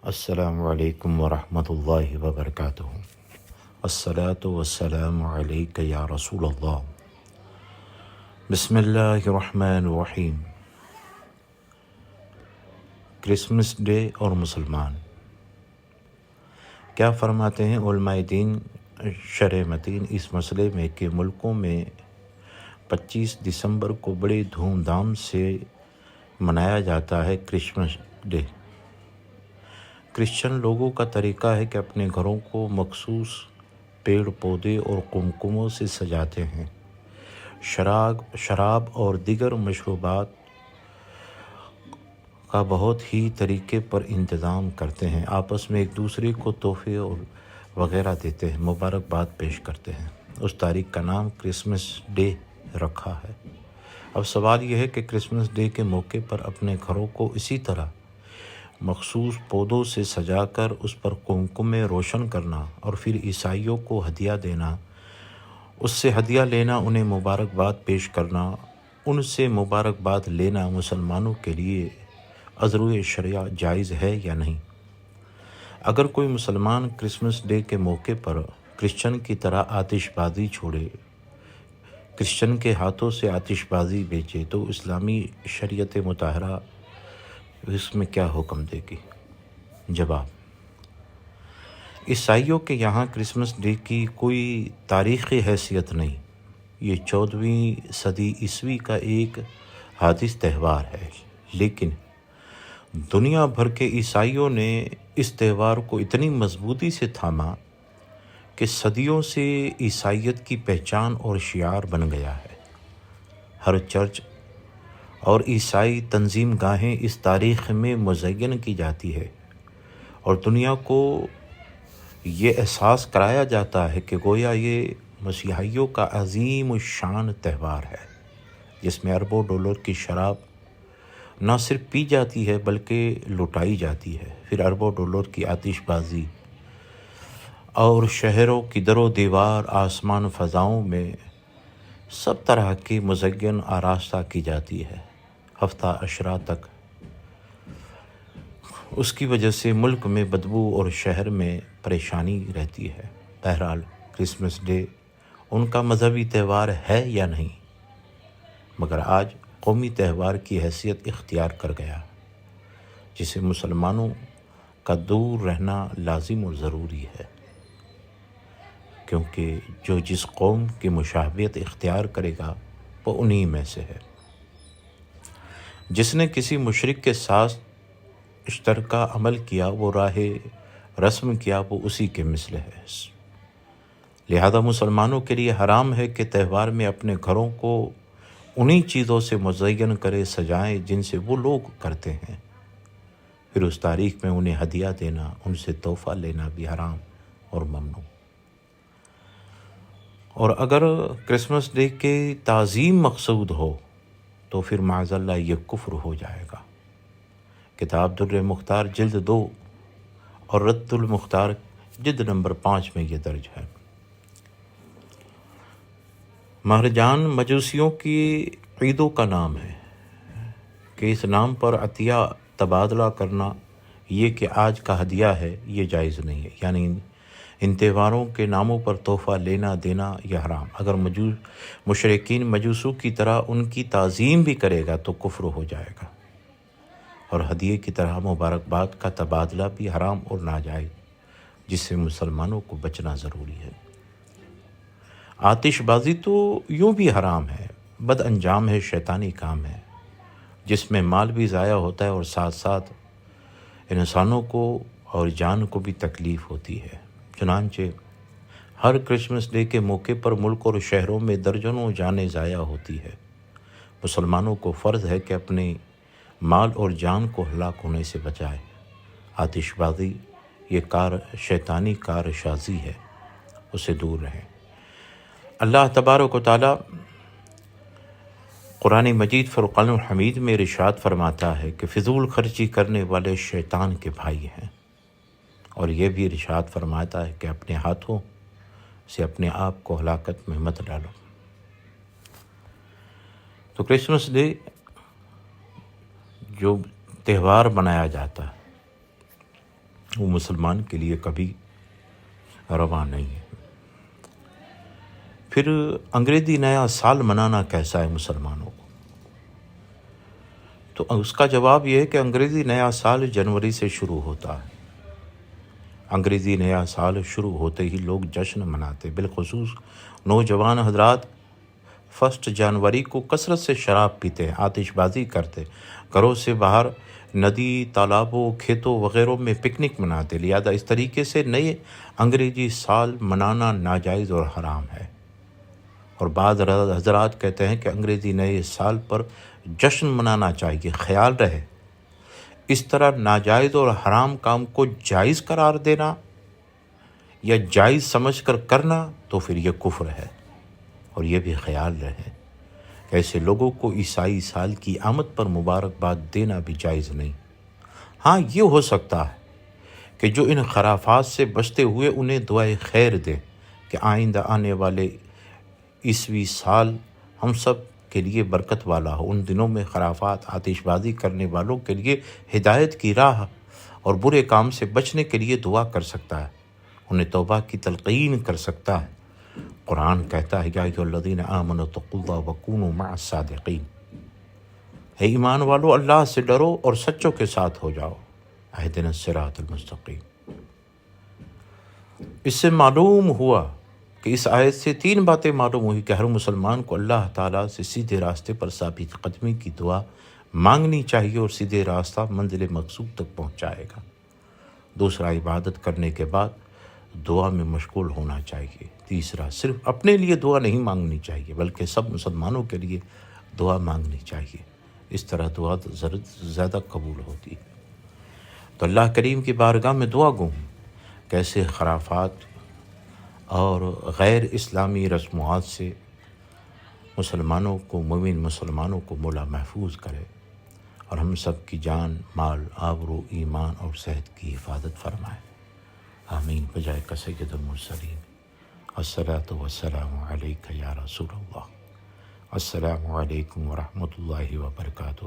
السلام علیکم ورحمۃ اللہ وبرکاتہ۔ الصلاۃ والسلام علیک یا رسول اللہ۔ بسم اللہ الرحمن الرحیم۔ کرسمس ڈے اور مسلمان کیا فرماتے ہیں علماء دین شرح متین اس مسئلے میں کہ ملکوں میں 25 دسمبر کو بڑے دھوم دھام سے منایا جاتا ہے کرسمس ڈے۔ کرسچن لوگوں کا طریقہ ہے کہ اپنے گھروں کو مخصوص پیڑ پودے اور قمقموں سے سجاتے ہیں، شراب اور دیگر مشروبات کا بہت ہی طریقے پر انتظام کرتے ہیں، آپس میں ایک دوسرے کو تحفے اور وغیرہ دیتے ہیں، مبارکباد پیش کرتے ہیں۔ اس تاریخ کا نام کرسمس ڈے رکھا ہے۔ اب سوال یہ ہے کہ کرسمس ڈے کے موقع پر اپنے گھروں کو اسی طرح مخصوص پودوں سے سجا کر اس پر قمقمے روشن کرنا اور پھر عیسائیوں کو ہدیہ دینا، اس سے ہدیہ لینا، انہیں مبارکباد پیش کرنا، ان سے مبارکباد لینا مسلمانوں کے لیے عذرو شرع جائز ہے یا نہیں؟ اگر کوئی مسلمان کرسمس ڈے کے موقع پر کرسچن کی طرح آتش بازی چھوڑے، کرسچن کے ہاتھوں سے آتش بازی بیچے، تو اسلامی شریعت مطہرہ اس میں کیا حکم دے گی؟ جواب: عیسائیوں کے یہاں کرسمس ڈے کی کوئی تاریخی حیثیت نہیں، یہ 14ویں صدی عیسوی کا ایک حادث تہوار ہے، لیکن دنیا بھر کے عیسائیوں نے اس تہوار کو اتنی مضبوطی سے تھاما کہ صدیوں سے عیسائیت کی پہچان اور شعار بن گیا ہے۔ ہر چرچ اور عیسائی تنظیم گاہیں اس تاریخ میں مزین کی جاتی ہے اور دنیا کو یہ احساس کرایا جاتا ہے کہ گویا یہ مسیحیوں کا عظیم الشان تہوار ہے، جس میں اربوں ڈالر کی شراب نہ صرف پی جاتی ہے بلکہ لٹائی جاتی ہے، پھر اربوں ڈالر کی آتش بازی اور شہروں کی در و دیوار، آسمان فضاؤں میں سب طرح کی مزین آراستہ کی جاتی ہے، ہفتہ عشرہ تک۔ اس کی وجہ سے ملک میں بدبو اور شہر میں پریشانی رہتی ہے۔ بہرحال کرسمس ڈے ان کا مذہبی تہوار ہے یا نہیں، مگر آج قومی تہوار کی حیثیت اختیار کر گیا، جسے مسلمانوں کا دور رہنا لازم و ضروری ہے، کیونکہ جو جس قوم کی مشابہت اختیار کرے گا وہ انہی میں سے ہے۔ جس نے کسی مشرک کے ساتھ اشترکہ عمل کیا، وہ راہ رسم کیا، وہ اسی کے مثل ہے۔ لہذا مسلمانوں کے لیے حرام ہے کہ تہوار میں اپنے گھروں کو انہی چیزوں سے مزین کرے، سجائیں جن سے وہ لوگ کرتے ہیں، پھر اس تاریخ میں انہیں ہدیہ دینا، ان سے تحفہ لینا بھی حرام اور ممنوع۔ اور اگر کرسمس ڈے کے تعظیم مقصود ہو تو پھر معاذ اللہ یہ کفر ہو جائے گا۔ کتاب در مختار جلد 2 اور رد المختار جلد نمبر 5 میں یہ درج ہے۔ مہرجان مجوسیوں کی عیدوں کا نام ہے کہ اس نام پر عطیہ تبادلہ کرنا، یہ کہ آج کا ہدیہ ہے، یہ جائز نہیں ہے، یعنی ان تہواروں کے ناموں پر تحفہ لینا دینا یہ حرام۔ اگر مشرکین مجوسوں کی طرح ان کی تعظیم بھی کرے گا تو کفر ہو جائے گا، اور ہدیے کی طرح مبارکباد کا تبادلہ بھی حرام اور ناجائز، جس سے مسلمانوں کو بچنا ضروری ہے۔ آتش بازی تو یوں بھی حرام ہے، بد انجام ہے، شیطانی کام ہے، جس میں مال بھی ضائع ہوتا ہے اور ساتھ ساتھ انسانوں کو اور جان کو بھی تکلیف ہوتی ہے۔ چنانچہ ہر کرسمس ڈے کے موقع پر ملک اور شہروں میں درجنوں جانیں ضائع ہوتی ہے۔ مسلمانوں کو فرض ہے کہ اپنے مال اور جان کو ہلاک ہونے سے بچائے۔ آتش بازی یہ شیطانی کار شازی ہے، اس سے دور رہیں۔ اللہ تبارک و تعالی قرآن مجید فرقان الحمید میں ارشاد فرماتا ہے کہ فضول خرچی کرنے والے شیطان کے بھائی ہیں، اور یہ بھی ارشاد فرماتا ہے کہ اپنے ہاتھوں سے اپنے آپ کو ہلاکت میں مت ڈالو۔ تو کرسمس ڈے جو تہوار منایا جاتا ہے، وہ مسلمان کے لیے کبھی روا نہیں ہے۔ پھر انگریزی نیا سال منانا کیسا ہے مسلمانوں کو؟ تو اس کا جواب یہ ہے کہ انگریزی نیا سال جنوری سے شروع ہوتا ہے۔ انگریزی نیا سال شروع ہوتے ہی لوگ جشن مناتے، بالخصوص نوجوان حضرات 1 جنوری کو کثرت سے شراب پیتے، آتش بازی کرتے، گھروں سے باہر ندی، تالابوں، کھیتوں وغیرہ میں پکنک مناتے۔ لہذا اس طریقے سے نئے انگریزی سال منانا ناجائز اور حرام ہے، اور بعض حضرات کہتے ہیں کہ انگریزی نئے سال پر جشن منانا چاہیے۔ خیال رہے، اس طرح ناجائز اور حرام کام کو جائز قرار دینا یا جائز سمجھ کر کرنا تو پھر یہ کفر ہے۔ اور یہ بھی خیال رہے کہ ایسے لوگوں کو عیسائی سال کی آمد پر مبارکباد دینا بھی جائز نہیں۔ ہاں، یہ ہو سکتا ہے کہ جو ان خرافات سے بچتے ہوئے انہیں دعائے خیر دے کہ آئندہ آنے والے عیسوی سال ہم سب کے لیے برکت والا ہو۔ ان دنوں میں خرافات، آتش بازی کرنے والوں کے لیے ہدایت کی راہ اور برے کام سے بچنے کے لیے دعا کر سکتا ہے، انہیں توبہ کی تلقین کر سکتا ہے۔ قرآن کہتا ہے یا ایھا الذین آمنوا اتقوا اللہ وکونوا مع الصادقین، اے ایمان والو اللہ سے ڈرو اور سچوں کے ساتھ ہو جاؤ۔ اہدنا الصراط المستقیم۔ اس سے معلوم ہوا کہ اس آیت سے 3 باتیں معلوم ہوئی کہ ہر مسلمان کو اللہ تعالیٰ سے سیدھے راستے پر ثابت قدمی کی دعا مانگنی چاہیے، اور سیدھے راستہ منزل مقصود تک پہنچائے گا۔ دوسرا، عبادت کرنے کے بعد دعا میں مشغول ہونا چاہیے۔ تیسرا، صرف اپنے لیے دعا نہیں مانگنی چاہیے بلکہ سب مسلمانوں کے لیے دعا مانگنی چاہیے، اس طرح دعا زیادہ قبول ہوتی ہے۔ تو اللہ کریم کی بارگاہ میں دعا گو کیسے خرافات اور غیر اسلامی رسومات سے مومن مسلمانوں کو مولا محفوظ کرے، اور ہم سب کی جان، مال، آبرو، ایمان اور صحت کی حفاظت فرمائے۔ آمین بجائے کا سید المرسلین۔ الصلاۃ والسلام علیک یا رسول اللہ۔ السلام علیکم ورحمۃ اللہ وبرکاتہ۔